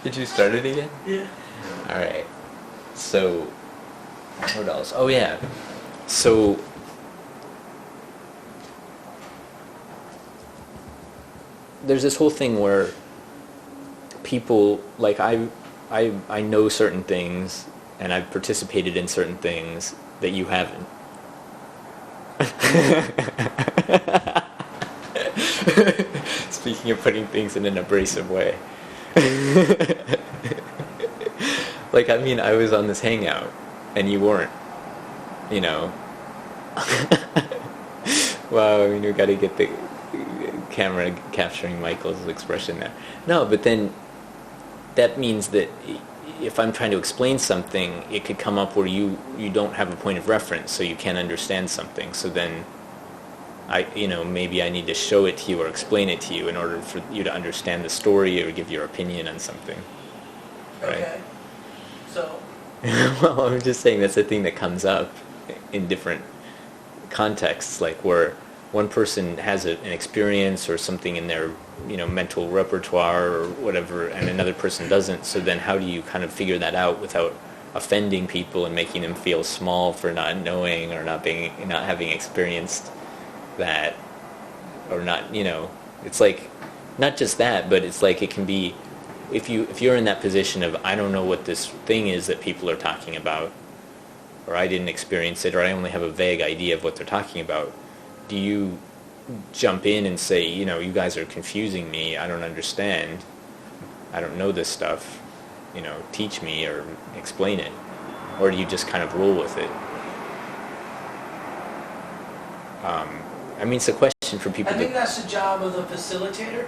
Did you start it again? Yeah. Alright. So, what else? Oh yeah. So, there's this whole thing where people, like I know certain things, and I've participated in certain things that you haven't. Speaking of putting things in an abrasive way. Like, I mean, I was on this hangout, and you weren't, you know. Wow, I mean, we gotta get the camera capturing Michael's expression there. No, but then that means that if I'm trying to explain something, it could come up where you don't have a point of reference, so you can't understand something. So then maybe I need to show it to you or explain it to you in order for you to understand the story or give your opinion on something. Right? Okay. So. Well, I'm just saying that's a thing that comes up in different contexts, like where one person has an experience or something in their mental repertoire or whatever, and another person doesn't. So then how do you kind of figure that out without offending people and making them feel small for not knowing or not having experienced that, or not, it's like not just that, but it's like it can be if you're in that position of I don't know what this thing is that people are talking about, or I didn't experience it, or I only have a vague idea of what they're talking about. Do you jump in and say, you guys are confusing me, I don't understand, I don't know this stuff, teach me or explain it? Or do you just kind of roll with it? I mean, it's a question for people. I think that's the job of the facilitator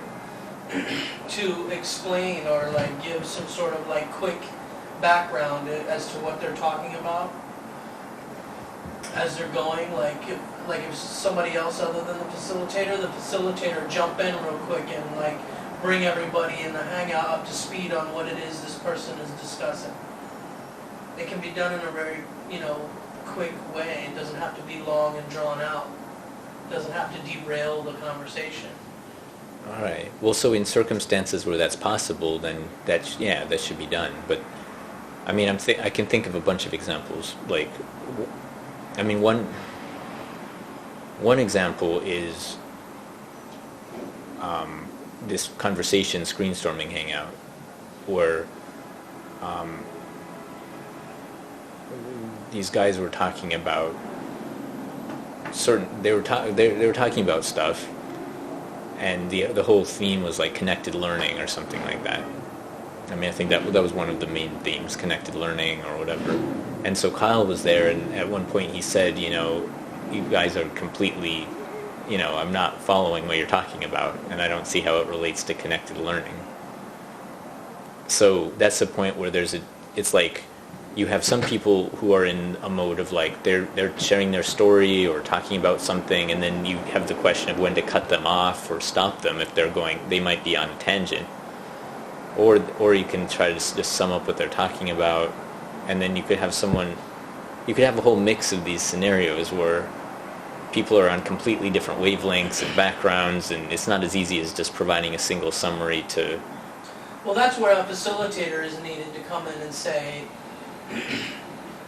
to explain or like give some sort of like quick background as to what they're talking about as they're going. Like if somebody else other than the facilitator jump in real quick and like bring everybody in the hangout up to speed on what it is this person is discussing. It can be done in a very, quick way. It doesn't have to be long and drawn out. It doesn't have to derail the conversation. All right. Well, so in circumstances where that's possible, then that should be done. But I mean, I can think of a bunch of examples. Like, I mean, one example is this conversation screenstorming hangout, where these guys were talking about they were talking about stuff, and the whole theme was like connected learning or something like that. I mean, I think that was one of the main themes, connected learning or whatever. And so Kyle was there, and at one point he said, you guys are completely, I'm not following what you're talking about, and I don't see how it relates to connected learning. So that's the point where it's like you have some people who are in a mode of like they're sharing their story or talking about something, and then you have the question of when to cut them off or stop them if they might be on a tangent. Or you can try to just sum up what they're talking about, and then you could have a whole mix of these scenarios where people are on completely different wavelengths and backgrounds, and it's not as easy as just providing a single summary to... Well, that's where a facilitator is needed to come in and say,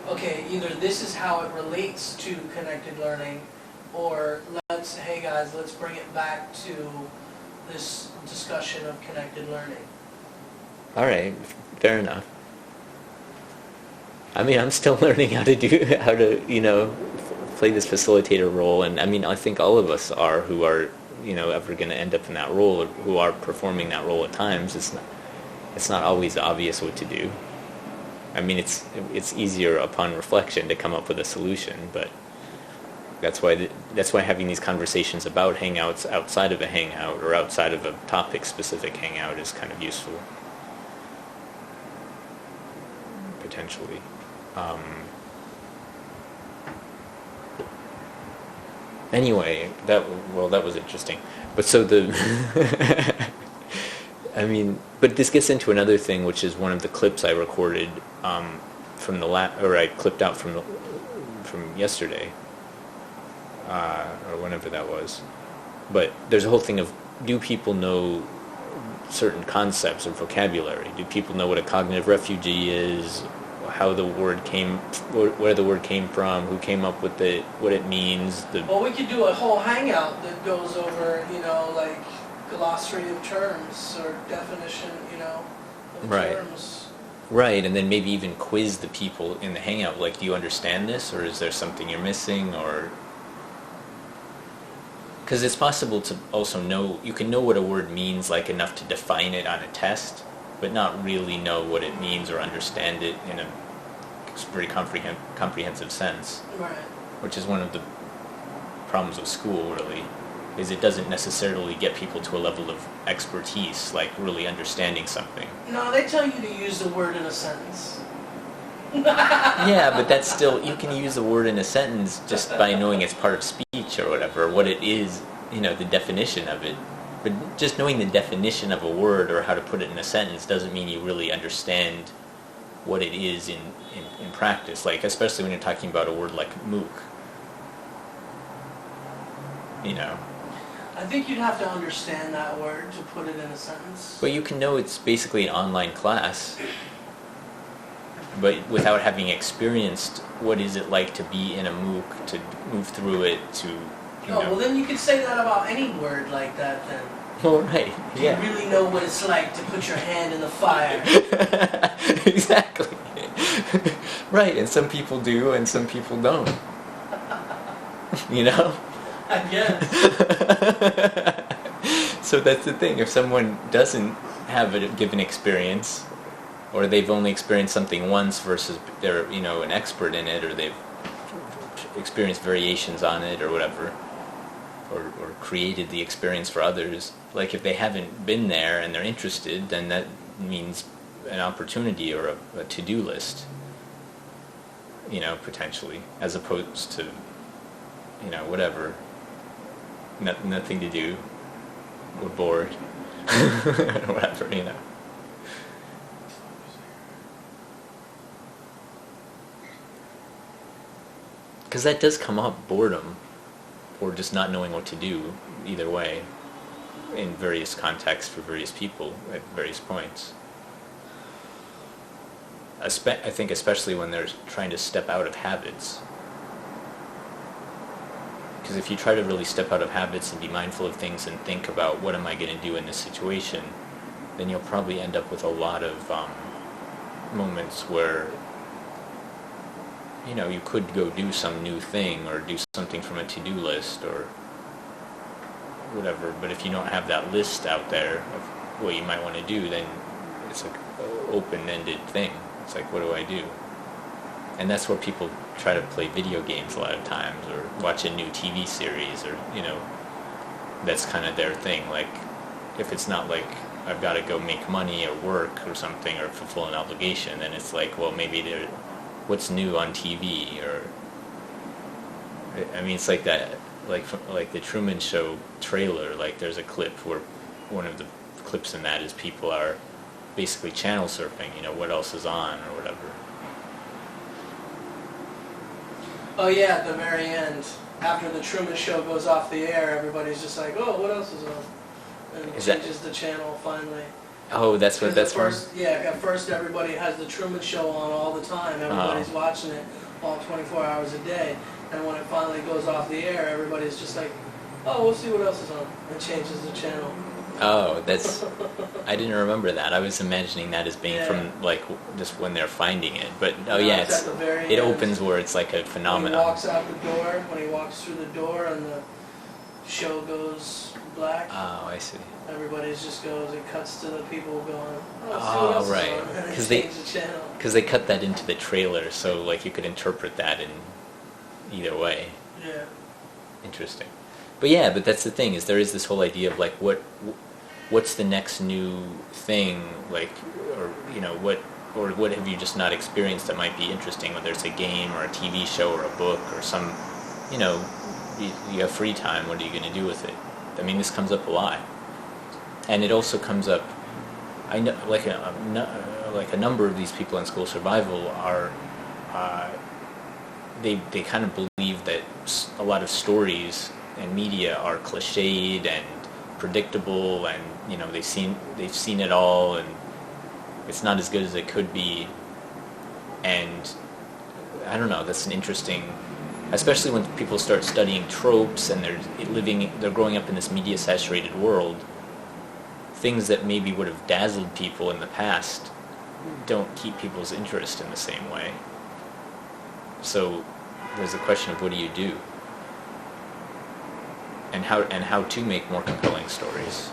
okay, either this is how it relates to connected learning, or hey guys, let's bring it back to this discussion of connected learning. All right, fair enough. I mean, I'm still learning how to play this facilitator role, and I mean, I think all of us are who are, ever going to end up in that role, or who are performing that role at times. It's not always obvious what to do. I mean, it's easier upon reflection to come up with a solution, but that's why having these conversations about hangouts outside of a hangout or outside of a topic-specific hangout is kind of useful. Potentially. Anyway, that was interesting. But so I mean, but this gets into another thing, which is one of the clips I recorded from I clipped out from yesterday, or whenever that was. But there's a whole thing of, do people know certain concepts or vocabulary? Do people know what a cognitive refugee is? How the word came, where the word came from, who came up with it, what it means? Well, we could do a whole hangout that goes over, like glossary of terms or definition, of Right. terms. Right, and then maybe even quiz the people in the hangout, like, do you understand this, or is there something you're missing, or... Because it's possible to also know, you can know what a word means, like, enough to define it on a test, but not really know what it means or understand it in a very comprehensive sense. Right. Which is one of the problems of school, really, is it doesn't necessarily get people to a level of expertise, like really understanding something. No, they tell you to use the word in a sentence. Yeah, but that's still, you can use the word in a sentence just by knowing it's part of speech or whatever, what it is, the definition of it. But just knowing the definition of a word or how to put it in a sentence doesn't mean you really understand what it is in practice, like especially when you're talking about a word like MOOC. I think you'd have to understand that word to put it in a sentence. But you can know it's basically an online class, but without having experienced what is it like to be in a MOOC, to move through it, to, well then you could say that about any word like that then. Well, right, Do yeah. you really know what it's like to put your hand in the fire? Exactly. Right, and some people do and some people don't. I guess. So that's the thing. If someone doesn't have a given experience, or they've only experienced something once versus they're, an expert in it, or they've experienced variations on it or whatever, or created the experience for others, like if they haven't been there and they're interested, then that means an opportunity or a to-do list, potentially, as opposed to, whatever. Nothing to do. We're bored. Or whatever, Because that does come up, boredom, or just not knowing what to do, either way, in various contexts for various people at various points. I think especially when they're trying to step out of habits. Because if you try to really step out of habits and be mindful of things and think about what am I going to do in this situation, then you'll probably end up with a lot of moments where you could go do some new thing or do something from a to-do list or whatever, but if you don't have that list out there of what you might want to do, then it's like an open-ended thing. It's like, what do I do? And that's where people try to play video games a lot of times, or watch a new TV series, or, that's kind of their thing. Like, if it's not like, I've got to go make money or work or something or fulfill an obligation, then it's like, well, maybe what's new on TV, or, I mean, it's like that, like the Truman Show trailer, like there's a clip where one of the clips in that is people are basically channel surfing, what else is on or whatever. Oh yeah, at the very end, after the Truman Show goes off the air, everybody's just like, oh, what else is on? And it changes the channel finally. Oh, that's what that's from? Yeah, at first everybody has the Truman Show on all the time. Everybody's watching it all 24 hours a day. And when it finally goes off the air, everybody's just like, oh, we'll see what else is on. And changes the channel. Oh, I didn't remember that. I was imagining that as being from, like, just when they're finding it. But, it opens where it's like a phenomenon. When he walks out the door, when he walks through the door and the show goes black. Oh, I see. Everybody's just goes, it cuts to the people going, oh, see what else is on, and they change the channel. Because they cut that into the trailer, so, like, you could interpret that in either way. Yeah. Interesting. But yeah, but that's the thing, is there is this whole idea of, like, what's the next new thing, like, or, what have you just not experienced that might be interesting, whether it's a game or a TV show or a book or some, you have free time, what are you going to do with it? I mean, this comes up a lot. And it also comes up, I know, like a number of these people in school survival are, they kind of believe that a lot of stories and media are cliched and predictable, and they've seen it all, and it's not as good as it could be. And I don't know, that's an interesting, especially when people start studying tropes and they're growing up in this media saturated world. Things that maybe would have dazzled people in the past don't keep people's interest in the same way. So there's a question of what do, and how to make more compelling stories.